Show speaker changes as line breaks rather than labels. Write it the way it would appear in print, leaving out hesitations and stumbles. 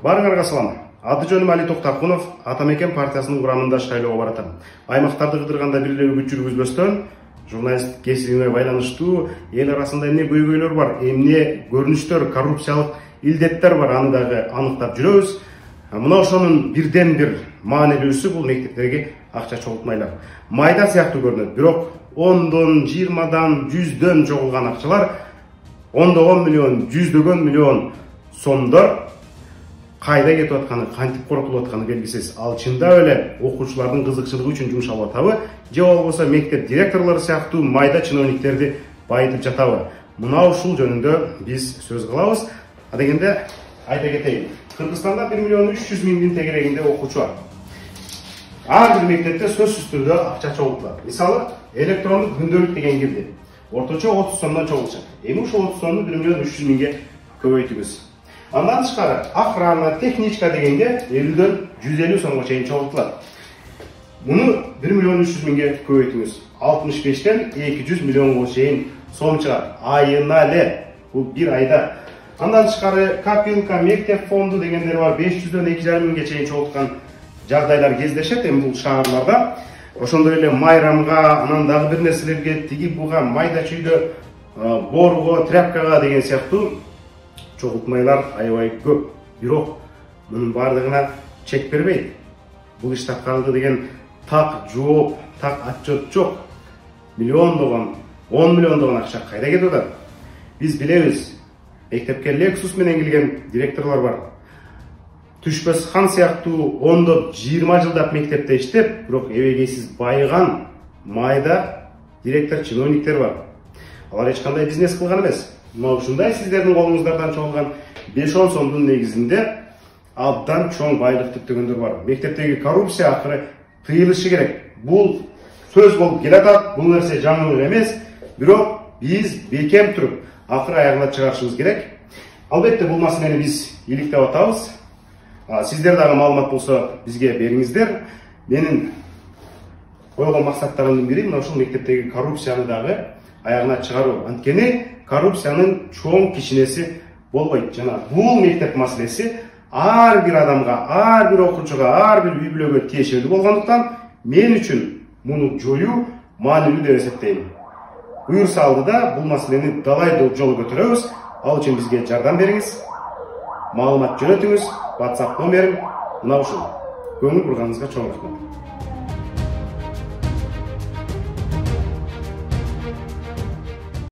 Барыңарга салам. Аты жөнүм Али Токтакунов, Атамекен партиясынын курамында шайлоого баратам. Аймактарды кыдырганда бир эле үгүт жүргүзбөстөн, журналисттик кесибине байланыштуу эл арасында эмне көйгөйлөр бар, эмне көрүнүштөр, коррупциялык илдеттер бар, аны дагы аныктап жүрөбүз. Мына ошонун бирден бир маанилүүсү бул мектептерге акча чогултмайлар. Майда сыяктуу көрүнөт, бирок 10дон, 20дан, 100дөн чогулган акчалар, ондогон миллион, 100дөгөн миллион сомдор кайда кетип атканы, кантип коротулуп атканы белгисиз. Ал чындап эле окуучулардын кызыкчылыгы үчүн жумшалып атабы, же болбосо мектеп директорлору сыяктуу майда чиновниктерди байытып жатабы? Мына ушул жөнүндө биз сөз кылабыз. Дегенде айта кетейин. Кыргызстанда 1 миллион 300 миңдин тегерегинде окуучу бар. Ар бир мектепте сөзсүз түрдө акча чогултулат. Мисалы, электрондук күндөлүк деген кирди. Орточо 30 сомдон чогулчат. Эми ушул 30 сомду 1 миллион 300 миңге көбөйтүбүз. Андан тышкары охрана, техничка дегенде 50дөн 150 сомго чейин чогултулат. Муну 1 миллион 300 миңге көбөйтүбүз. 65ден 200 миллионго чейин сом чыгат. Айына эле, бул бир айда. Андан тышкары копилка, мектеп фонду дегендер бар. 500дөн 2,5 миңге чейин чогулткан жагдайлар кездешет эми бул шаарларда. Ошондой эле майрамга, анан дагы бир нерселерге, тиги буга, майда чүйдө, боруго, тряпкага деген сыяктуу чогултмайлар аябай көп. Бирок мунун бардыгына чек бербейт. Бул иш аткарылды деген так жооп, так отчет жок. Миллиондогон, 10 миллиондогон акча кайда кетип атат? Биз билебиз. Мектепке Lexus менен келген директорлор бар. Түшпөс хан сыяктуу 10-20 жылдап мектепте иштеп, бирок эбегейсиз байыган майда директор чиновниктер бар. Алар эч кандай бизнес кылган эмес. Мына ушундай сиздердин колуңуздардан чогулган 5-10 сомдун негизинде абдан чоң байлык түптөгөндөр бар. Мектептеги коррупция акыры тыйылышы керек. Бул сөз болуп келатат, бул нерсе жаңылык эмес, бирок биз бекем туруп акыры аягына чыгарышыбыз керек. Албетте бул маселени биз иликтеп атабыз. Сиздер дагы маалымат болсо бизге бериңиздер. Менин койгон максаттарымдын бири мына ушул мектептеги коррупцияны дагы аягына чыгаруу. Анткени коррупциянын чоң кичинеси болбойт. Жана бул мектеп маселеси ар бир адамга, ар бир окуучуга, ар бир үй бүлөгө тиешелүү болгондуктан мен үчүн муну жоюу маанилүү деп эсептейм. Буюрса алдыда бул маселени далай жолу көтөрөбүз. Ал үчүн бизге жардам бериңиз. Маалымат жөнөтүңүз. WhatsApp номерим мына ушул. Көңүл бурганыңызга чоң рахмат.